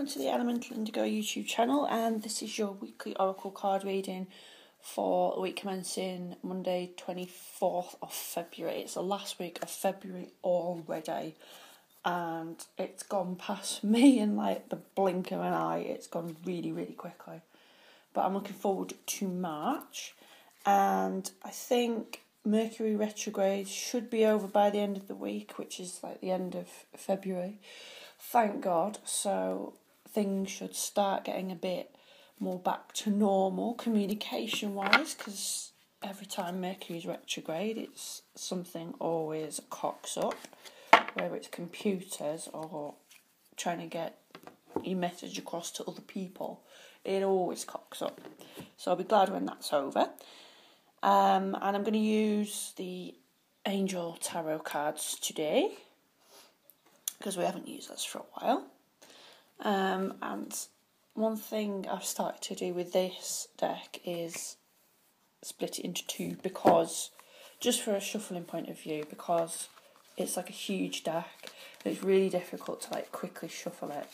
to the Elemental Indigo YouTube channel, and this is your weekly oracle card reading for the week commencing Monday 24th of February. It's the last week of February already, and it's gone past me in like the blink of an eye. It's gone really, really quickly. But I'm looking forward to March, and I think Mercury Retrograde should be over by the end of the week, which is like the end of February. Thank God. So things should start getting a bit more back to normal communication-wise, because every time Mercury's retrograde, it's something always cocks up, whether it's computers or trying to get your message across to other people. It always cocks up. So I'll be glad when that's over. And I'm going to use the Angel Tarot cards today, because we haven't used this for a while. And one thing I've started to do with this deck is split it into two, because just for a shuffling point of view, because it's like a huge deck, it's really difficult to like quickly shuffle it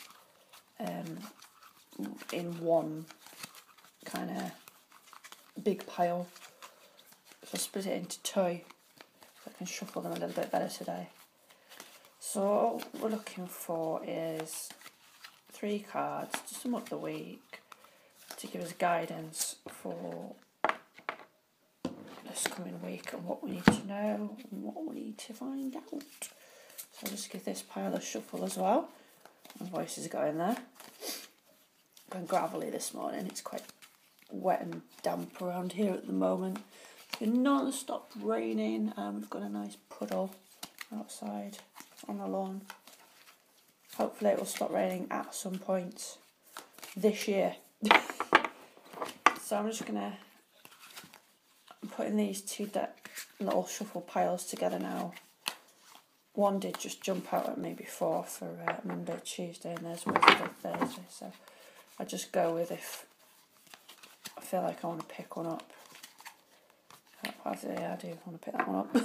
in one kind of big pile. So I'll split it into two, so I can shuffle them a little bit better today. So all we're looking for is 3 cards to sum up the week, to give us guidance for this coming week and what we need to know and what we need to find out. So I'll just give this pile a shuffle as well. My voice has got in there. Going gravelly this morning. It's quite wet and damp around here at the moment. It's been non-stop raining, and we've got a nice puddle outside on the lawn. Hopefully it will stop raining at some point this year. So I'm just gonna putting these two little shuffle piles together now. One did just jump out at me before for Monday, Tuesday, and there's Wednesday, Thursday. So I just go with if I feel like I want to pick one up. I do want to pick that one up.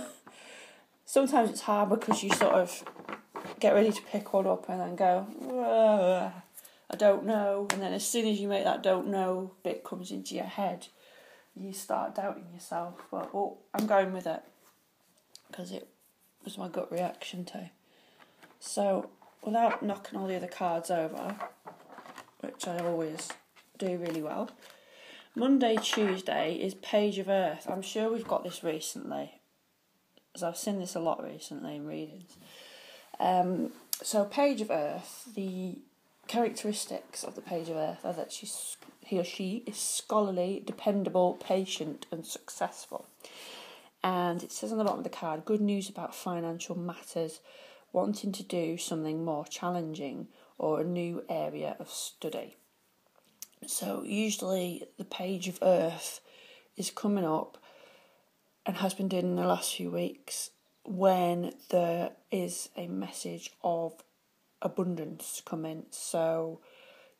Sometimes it's hard because you sort of get ready to pick one up and then go, I don't know. And then as soon as you make that don't know bit comes into your head, you start doubting yourself. But I'm going with it because it was my gut reaction too. So without knocking all the other cards over, which I always do really well, Monday, Tuesday is Page of Earth. I'm sure we've got this recently, as I've seen this a lot recently in readings. So Page of Earth, the characteristics of the Page of Earth are that he or she is scholarly, dependable, patient and successful. And it says on the bottom of the card, good news about financial matters, wanting to do something more challenging or a new area of study. So usually the Page of Earth is coming up, and has been doing in the last few weeks, when there is a message of abundance coming. So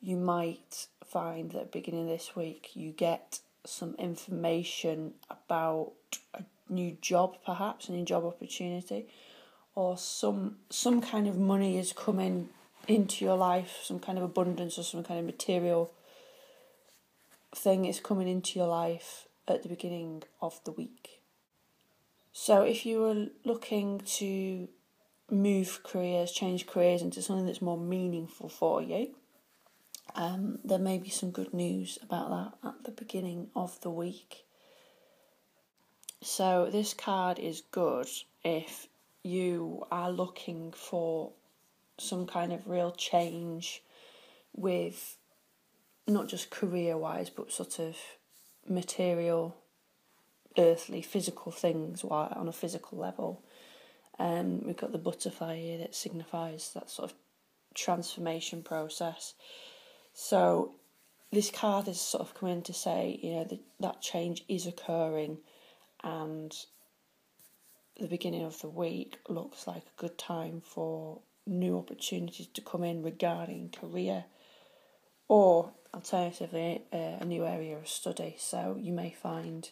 you might find that at the beginning of this week you get some information about a new job, perhaps a new job opportunity, or some kind of money is coming into your life, some kind of abundance or some kind of material thing is coming into your life at the beginning of the week. So if you were looking to move careers, change careers into something that's more meaningful for you, there may be some good news about that at the beginning of the week. So this card is good if you are looking for some kind of real change with not just career-wise, but sort of material, earthly, physical things on a physical level. We've got the butterfly here that signifies that sort of transformation process. So this card is sort of coming to say, that change is occurring, and the beginning of the week looks like a good time for new opportunities to come in regarding career, or alternatively a new area of study. So you may find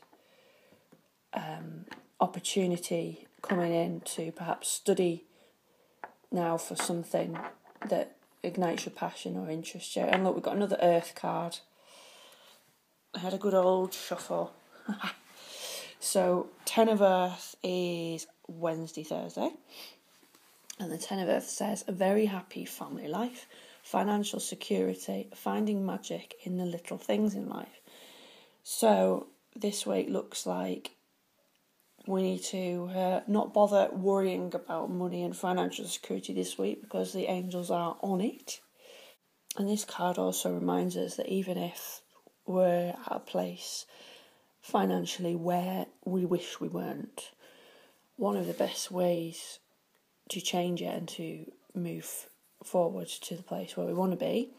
opportunity coming in to perhaps study now for something that ignites your passion or interest you. And look, we've got another Earth card. I had a good old shuffle. So 10 of Earth is Wednesday, Thursday. And the 10 of Earth says a very happy family life, financial security, finding magic in the little things in life. So this week looks like we need to not bother worrying about money and financial security this week because the angels are on it. And this card also reminds us that even if we're at a place financially where we wish we weren't, one of the best ways to change it and to move forward to the place where we want to be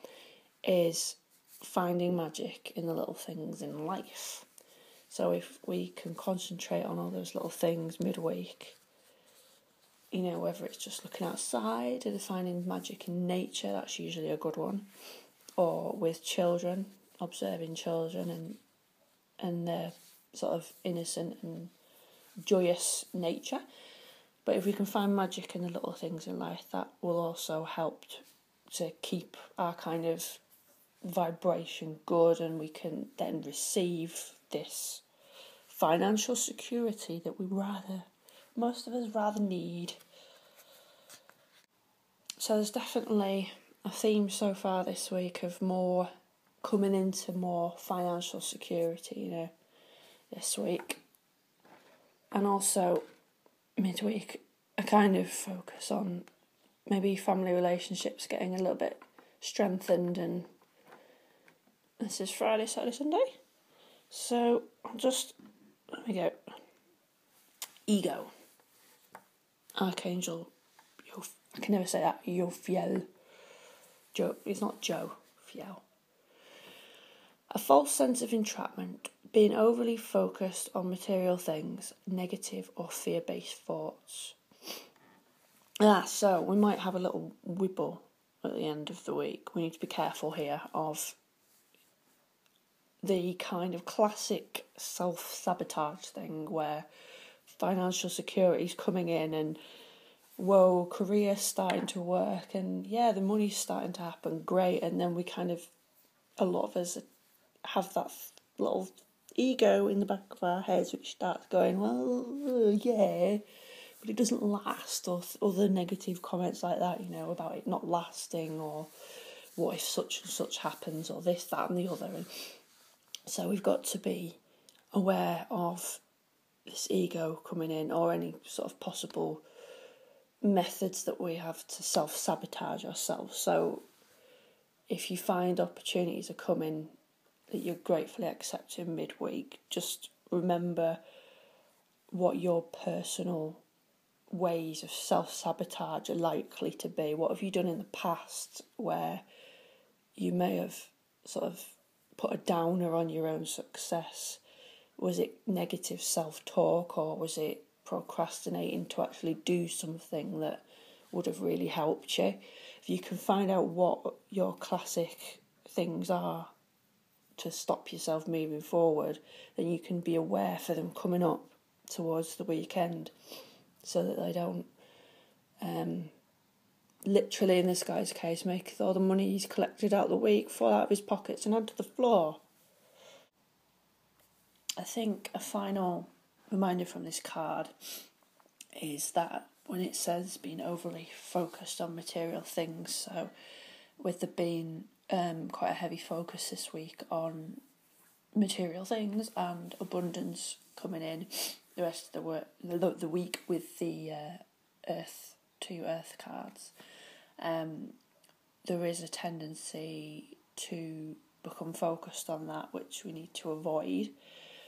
is finding magic in the little things in life. So if we can concentrate on all those little things midweek, you know, whether it's just looking outside and finding magic in nature, that's usually a good one, or with children, observing children and their sort of innocent and joyous nature. But if we can find magic in the little things in life, that will also help to keep our kind of vibration good, and we can then receive this financial security that most of us rather need. So there's definitely a theme so far this week of more coming into more financial security, you know, this week. And also midweek, a kind of focus on maybe family relationships getting a little bit strengthened. And this is Friday, Saturday, Sunday. So let me go. Ego. Archangel, I can never say that, Jophiel. It's not Joe, Fiel. A false sense of entrapment, being overly focused on material things, negative or fear-based thoughts. So we might have a little wibble at the end of the week. We need to be careful here of the kind of classic self-sabotage thing where financial security is coming in and whoa, career's starting to work and yeah, the money's starting to happen, great. And then a lot of us have that little ego in the back of our heads which starts going, well, yeah, but it doesn't last, or other negative comments like that, you know, about it not lasting, or what if such and such happens, or this, that and the other. And so we've got to be aware of this ego coming in, or any sort of possible methods that we have to self-sabotage ourselves. So if you find opportunities are coming that you're gratefully accepting midweek, just remember what your personal ways of self-sabotage are likely to be. What have you done in the past where you may have sort of put a downer on your own success? Was it negative self-talk, or was it procrastinating to actually do something that would have really helped you? If you can find out what your classic things are to stop yourself moving forward, then you can be aware for them coming up towards the weekend, so that they don't literally, in this guy's case, make all the money he's collected out the week fall out of his pockets and onto the floor. I think a final reminder from this card is that when it says being overly focused on material things, so with there being quite a heavy focus this week on material things and abundance coming in the rest of the week with the two earth cards, there is a tendency to become focused on that, which we need to avoid.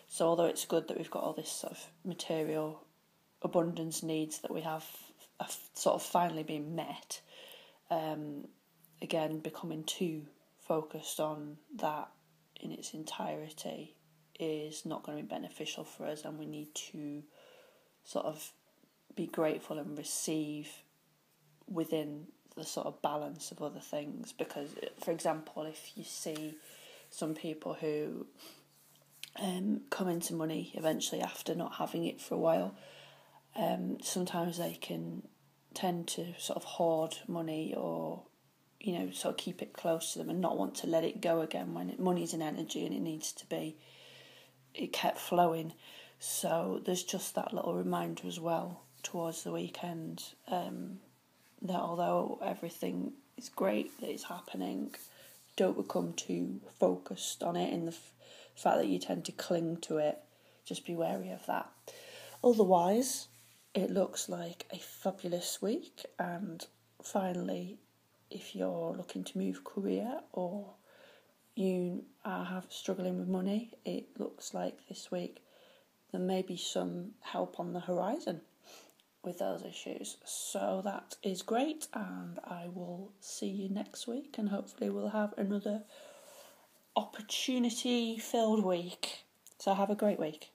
So although it's good that we've got all this sort of material abundance needs that we have sort of finally being met, again, becoming too focused on that in its entirety is not going to be beneficial for us, and we need to sort of be grateful and receive within the sort of balance of other things. Because, for example, if you see some people who come into money eventually after not having it for a while, sometimes they can tend to sort of hoard money or sort of keep it close to them and not want to let it go again when money's an energy and it needs to be, it kept flowing. So there's just that little reminder as well towards the weekend, that although everything is great that is happening, don't become too focused on it in the fact that you tend to cling to it. Just be wary of that. Otherwise, it looks like a fabulous week, and finally, if you're looking to move career or you are struggling with money, it looks like this week there may be some help on the horizon with those issues. So that is great, and I will see you next week, and hopefully we'll have another opportunity-filled week. So have a great week.